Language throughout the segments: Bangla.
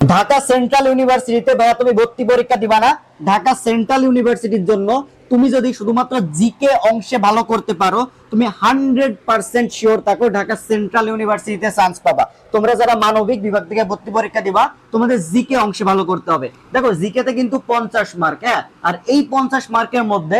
ঢাকা সেন্ট্রাল ইউনিভার্সিটিতে ভাইয়া তুমি ভর্তি পরীক্ষা দিবা না। ঢাকা সেন্ট্রাল ইউনিভার্সিটির জন্য তুমি যদি শুধুমাত্র জিকে অংশে ভালো করতে পারো, তুমি 100% শিওর থাকো ঢাকা সেন্ট্রাল ইউনিভার্সিটিতে চান্স পাবা। তোমরা যারা মানবিক বিভাগ থেকে ভর্তি পরীক্ষা দিবা, তোমাদের জিকে অংশে ভালো করতে হবে। দেখো জিকে তে কিন্তু 50 মার্ক, হ্যাঁ, আর এই 50 মার্কের মধ্যে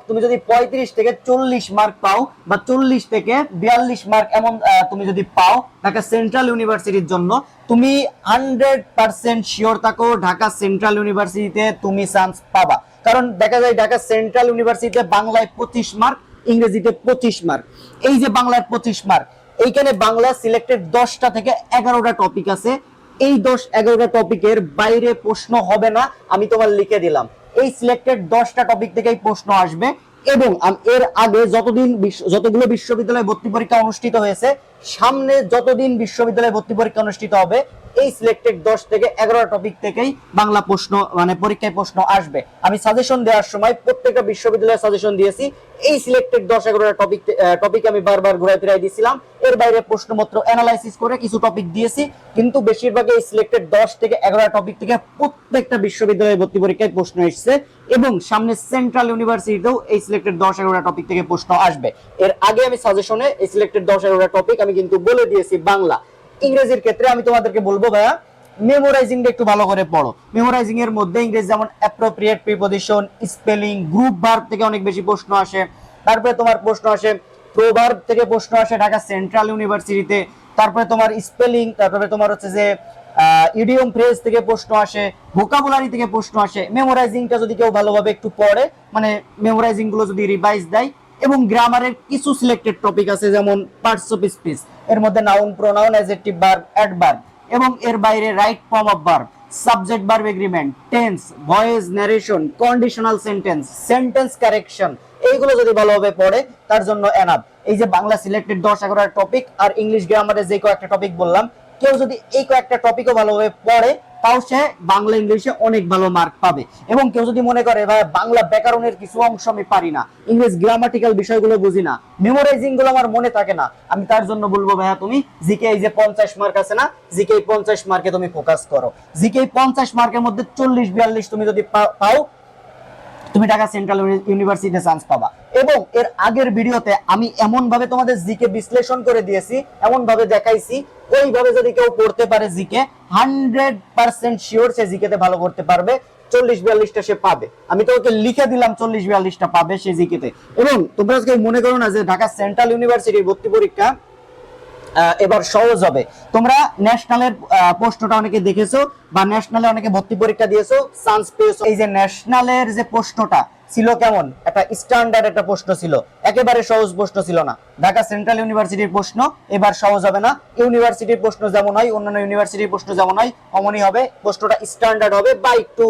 তুমি যদি 35 থেকে 40 মার্ক পাও বা 40 থেকে 42 মার্ক এমন তুমি যদি পাও ঢাকা সেন্ট্রাল ইউনিভার্সিটির জন্য, তুমি 100% শিওর থাকো ঢাকা সেন্ট্রাল ইউনিভার্সিটিতে তুমি চান্স পাবা। কারণ দেখা যায় ঢাকা সেন্ট্রাল ইউনিভার্সিটিতে বাংলায় 25 মার্ক, ইংরেজিতে 25 মার্ক। এই যে বাংলার 25 মার্ক, এইখানে বাংলা সিলেক্টেড 10টা থেকে 11টা টপিক আছে। এই 10-11টা টপিকের বাইরে প্রশ্ন হবে না, আমি তোমার লিখে দিলাম। এই সিলেক্টেড 10টা টপিক থেকেই প্রশ্ন আসবে। এবং এর আগে যতগুলো বিশ্ববিদ্যালয় ভর্তি পরীক্ষা অনুষ্ঠিত হয়েছে, সামনে যতদিন বিশ্ববিদ্যালয় ভর্তি পরীক্ষা অনুষ্ঠিত হবে, এই সিলেক্টেড 10 থেকে 11টা টপিক থেকেই বাংলা প্রশ্ন মানে পরীক্ষায় প্রশ্ন আসবে। আমি সাজেশন দেওয়ার সময় প্রত্যেকটা বিশ্ববিদ্যালয়ের সাজেশন দিয়েছি। এই সিলেক্টেড 10-11টা টপিক আমি বারবার ঘুরাই ফিরাই দিয়েছিলাম। এর বাইরে প্রশ্নপত্র অ্যানালাইসিস করে কিছু টপিক দিয়েছি, কিন্তু বেশিরভাগ এই সিলেক্টেড 10 থেকে 11টা টপিক থেকে প্রত্যেকটা বিশ্ববিদ্যালয়ের ভর্তি পরীক্ষায় প্রশ্ন এসেছে। এবং সামনে সেন্ট্রাল ইউনিভার্সিটিতেও এই সিলেক্টেড 10-11টা টপিক থেকে প্রশ্ন আসবে। এর আগে আমি সাজেশনে এই সিলেক্টেড 10-11টা টপিক আমি কিন্তু বলে দিয়েছি। বাংলা ইংরেজির ক্ষেত্রে আমি তোমাদেরকে বলবো ভাইয়া মেমোরাইজিংটা একটু ভালো করে পড়ো। মেমোরাইজিং এর মধ্যে ইংরেজি যেমন appropriate preposition, spelling, group verb থেকে অনেক বেশি প্রশ্ন আসে। তারপরে তোমার প্রশ্ন আসে প্রোভার্ব থেকে প্রশ্ন আসে ঢাকা সেন্ট্রাল ইউনিভার্সিটিতে। তারপরে তোমার স্পেলিং, তারপরে তোমার হচ্ছে যে ইডিয়ম ফ্রেজ থেকে প্রশ্ন আসে, ভোকাবুলারি থেকে প্রশ্ন আসে। মেমোরাইজিংটা যদি কেউ ভালোভাবে একটু পড়ে, মানে মেমোরাইজিং গুলো যদি রিভাইজ দেয়, এবং গ্রামারের কিছু সিলেক্টেড টপিক আছে যেমন পার্টস অফ স্পিচ, এর মধ্যে noun, pronoun, adjective, verb, adverb, এবং এর বাইরে right form of verb, subject verb agreement, tense, voice, narration, conditional sentence, sentence correction, এইগুলো যদি ভালোভাবে পড়ে তার জন্য এনাফ। এই যে বাংলা সিলেক্টেড 10-11টা টপিক আর ইংলিশ গ্রামারে যে কয়েকটা টপিক বললাম, কেউ যদি এই কয়েকটা টপিকও ভালোভাবে পড়ে, তাও সে বাংলা ইংলিশে অনেক ভালো মার্ক পাবে। এবং কেউ যদি মনে করে ভাই বাংলা ব্যাকরণের কিছু অংশ আমি পারি না, ইংলিশ গ্রামাটিক্যাল বিষয়গুলো বুঝি না, মেমোরাইজিং গুলো আমার মনে থাকে না, আমি তার জন্য বলবো ভাইয়া তুমি জিকে এই যে 50 মার্ক আছে না, জিকে 50 মার্কে তুমি ফোকাস করো। জিকে 50 মার্কের মধ্যে 40-42 তুমি যদি পাও, তুমি ঢাকা সেন্ট্রাল ইউনিভার্সিটিতে চান্স পাবা। এবং এর আগের ভিডিওতে আমি এমন ভাবে তোমাদের জিকে বিশ্লেষণ করে দিয়েছি, এমন ভাবে দেখাইছি, ওইভাবে যদি কেউ পড়তে পারে জিকে, 100% শিওর সে জিকেতে ভালো করতে পারবে। 40-42টা সে পাবে, আমি তো ওকে লিখে দিলাম 40-42টা পাবে সে জিকেতে। এবং তোমরা আজকে মনে করো না যে ঢাকা সেন্ট্রাল ইউনিভার্সিটির ভর্তি পরীক্ষা এবার সহজ হবে। তোমরা ন্যাশনালের প্রশ্নটা অনেকে দেখেছো, বা ন্যাশনালে অনেকে ভর্তি পরীক্ষা দিয়েছো, চান্স পেয়েছো। এই যে ন্যাশনালের যে প্রশ্নটা ছিল, কেমন একটা স্ট্যান্ডার্ড একটা প্রশ্ন ছিল, একেবারে সহজ প্রশ্ন ছিল না। ঢাকা সেন্ট্রাল ইউনিভার্সিটির প্রশ্ন এবার সহজ হবে না। ইউনিভার্সিটির প্রশ্ন যেমন হয়, অন্যান্য ইউনিভার্সিটির প্রশ্ন যেমন হয়, অমনই হবে। প্রশ্নটা স্ট্যান্ডার্ড হবে, বা একটু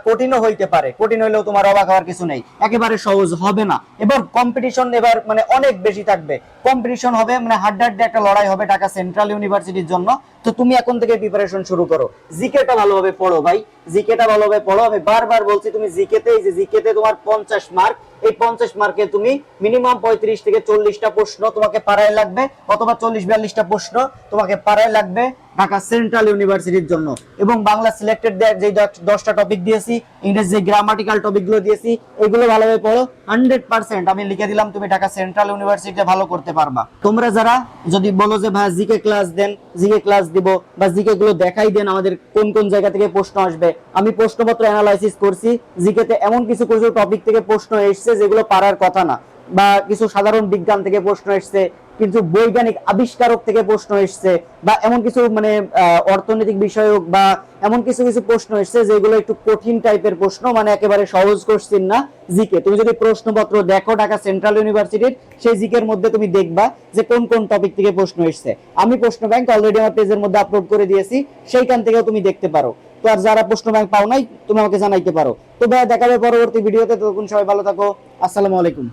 কঠিনও হইতে পারে। কঠিন হইলেও তোমার অবাক হওয়ার কিছু নেই, একেবারে সহজ হবে না। এবার কম্পিটিশন এবার মানে অনেক বেশি থাকবে, কম্পিটিশন হবে, মানে হাড্ডাহাড্ডি একটা লড়াই হবে ঢাকা সেন্ট্রাল ইউনিভার্সিটির জন্য। তো তুমি এখন থেকে প্রিপারেশন শুরু করো, জিকেটা ভালোভাবে পড়ো ভাই, জিকেটা ভালোভাবে পড়ো। আমি বারবার বলছি তুমি জিকেতে, এই যে জিকেতে তোমার 50 মার্ক, এই 50 মার্কে তুমি মিনিমাম 35 থেকে 40টা প্রশ্ন তোমাকে পারায় লাগবে, অথবা 40-42টা প্রশ্ন তোমাকে পারায় লাগবে ঢাকা সেন্ট্রাল ইউনিভার্সিটির জন্য। এবং বাংলা সিলেক্টেড যে 10টা টপিক দিয়েছি, ইংরেজি যে গ্রামাটিক্যাল টপিকগুলো দিয়েছি, এগুলো ভালোভাবে পড়ো। 100% আমি লিখে দিলাম তুমি ঢাকা সেন্ট্রাল ইউনিভার্সিটিতে ভালো করতে পারবা। তোমরা যারা যদি বলো যে ভাই জিকে ক্লাস দেন, জিকে ক্লাস দিব, বা জিকে গুলো দেখাই দেন আমাদের কোন কোন জায়গা থেকে প্রশ্ন আসবে, আমি প্রশ্নপত্র অ্যানালাইসিস করছি। জিকেতে এমন কিছু কিছু টপিক থেকে প্রশ্ন এসেছে যেগুলো পারার কথা না, বা কিছু সাধারণ বিজ্ঞান থেকে প্রশ্ন এসেছে, কিন্তু বৈজ্ঞানিক আবিষ্কারক থেকে প্রশ্ন এসেছে, বা এমন কিছু মানে অর্থনৈতিক বিষয়ক, বা এমন কিছু কিছু প্রশ্ন এসেছে যেগুলো একটু কঠিন টাইপের প্রশ্ন, মানে একেবারে সহজ কোশ্চেন না। জিকে তুমি যদি প্রশ্নপত্র দেখো ঢাকা সেন্ট্রাল ইউনিভার্সিটির, সেই জিকের মধ্যে তুমি দেখবা যে কোন কোন টপিক থেকে প্রশ্ন এসেছে। আমি প্রশ্ন ব্যাংক অলরেডি আমার পেজের মধ্যে আপলোড করে দিয়েছি, সেইখান থেকেও তুমি দেখতে পারো। তো আর যারা প্রশ্ন ব্যাংক পাও নাই, তুমি আমাকে জানাইতে পারো। তো ভাই দেখাবে পরবর্তী ভিডিওতে। ততক্ষণ সবাই ভালো থাকো, আসসালামু আলাইকুম।